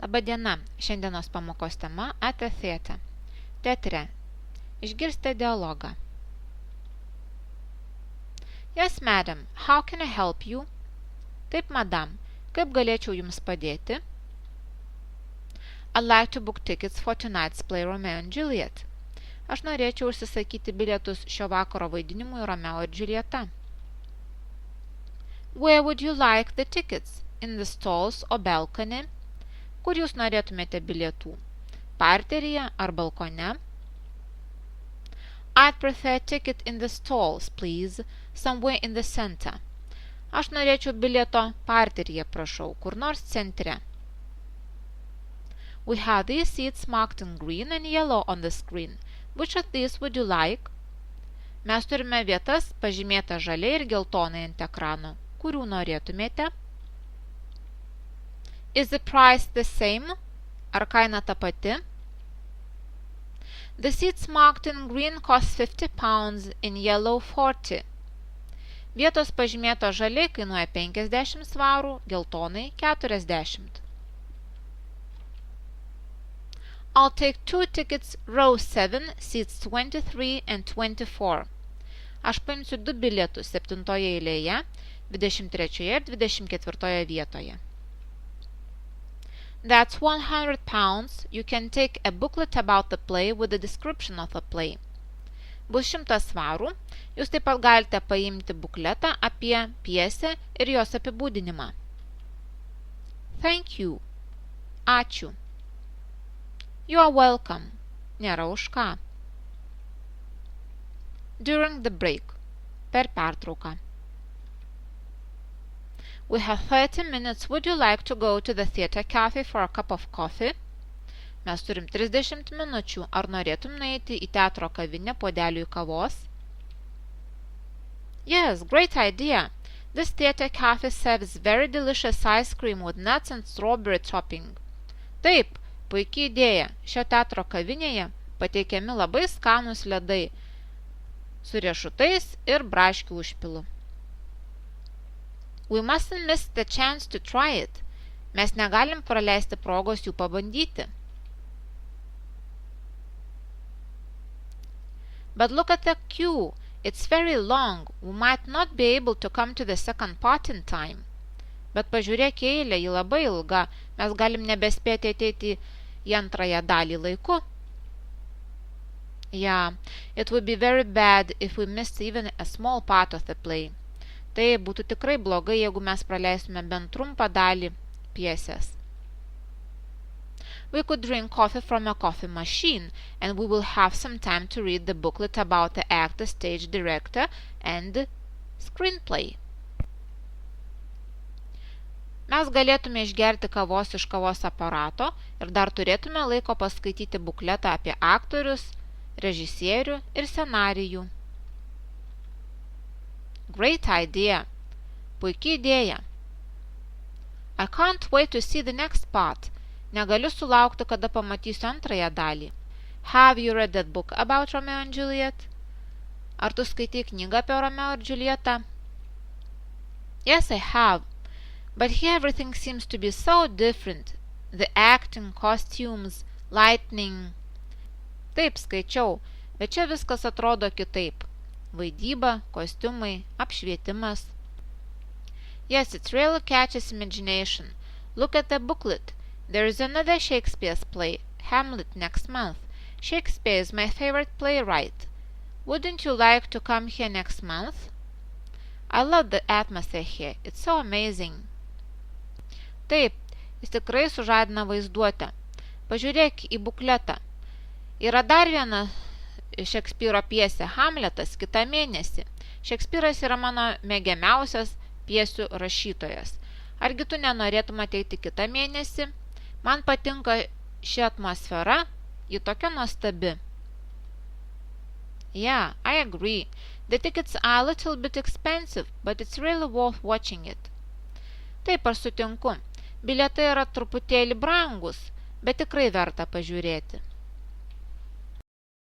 Labadiena, šiandienos pamokos tema At the Theatre. Teatre. Išgirsite dialogą. Yes, madam, how can I help you? Taip, madam, kaip galėčiau jums padėti? I'd like to book tickets for tonight's play Romeo and Juliet. Aš norėčiau užsisakyti bilietus šio vakaro vaidinimui Romeo ir Julieta. Where would you like the tickets? In the stalls or balcony? Kur jūs norėtumėte bilietų? Parteryje ar balkone? I'd prefer a ticket in the stalls, please, somewhere in the center. Aš norėčiau bilieto parteryje, prašau, kur nors centre. We have these seats marked in green and yellow on the screen. Which of these would you like? Mes turime vietas pažymėtas žaliai ir geltonai ant ekrano. Kurių norėtumėte? Is the price the same? Ar kaina ta pati? The seats marked in green cost £50, in yellow 40. Vietos pažymėtos žaliai kainuoja 50 svarų, geltonai 40. I'll take 2 tickets row 7, seats 23 and 24. Aš paimsiu 2 bilietus 7 eilėje, 23 ir 24 vietoje. That's £100. You can take a booklet about the play with a description of the play. Bus 100 svarų. Jūs taip pat galite paimti bukletą apie pjesę ir jos apibūdinimą. Thank you. Ačiū. You are welcome. Nėra už ką. During the break. Per pertrauką. We have 30 minutes. Would you like to go to the theatre cafe for a cup of coffee? Mes turim 30 minučių. Ar norėtum nueiti į teatro kavinę puodeliui kavos? Yes, great idea. This theatre cafe serves very delicious ice cream with nuts and strawberry topping. Taip, puikiai idėja. Šio teatro kavinėje pateikiami labai skanūs ledai su riešutais ir braškių užpilu. We mustn't miss the chance to try it. Mes negalim praleisti progos jų pabandyti. But look at the queue. It's very long. We might not be able to come to the second part in time. Bet pažiūrėk eilę, ji labai ilga. Mes galim nebespėti ateiti į antrąją dalį laiku. Yeah, it would be very bad if we missed even a small part of the play. Tai būtų tikrai blogai, jeigu mes praleistume bent trumpą dalį pjesės. We could drink coffee from a coffee machine, and we will have some time to read the booklet about the actor, stage director, and screenplay. Mes galėtume išgerti kavos iš kavos aparato ir dar turėtume laiko paskaityti bukletą apie aktorius, režisierių ir scenarijų. Great idea. Puikiai idėja. I can't wait to see the next part. Negaliu sulaukti, kada pamatysiu antrąją dalį. Have you read that book about Romeo and Juliet? Ar tu skaitai knygą apie Romeo ir Julietą? Yes, I have. But here everything seems to be so different. The acting, costumes, lighting. Taip, skaičiau, bet čia viskas atrodo kitaip. Vaidyba, kostiumai, apšvietimas. Yes, it really catches imagination. Look at the booklet. There is another Shakespeare's play, Hamlet, next month. Shakespeare is my favorite playwright. Wouldn't you like to come here next month? I love the atmosphere here. It's so amazing. Taip, jis tikrai sužadina vaizduotę. Pažiūrėk į bukletą. Yra dar viena Šekspyro pjesė Hamletas kitą mėnesį. Šekspyras yra mano mėgiamiausias pjesių rašytojas. Argi tu nenorėtum ateiti kitą mėnesį? Man patinka ši atmosfera, ji tokia nuostabi. Yeah, I agree. The tickets are a little bit expensive, but it's really worth watching it. Taip, aš sutinku. Bilietai yra truputėlį brangus, bet tikrai verta pažiūrėti.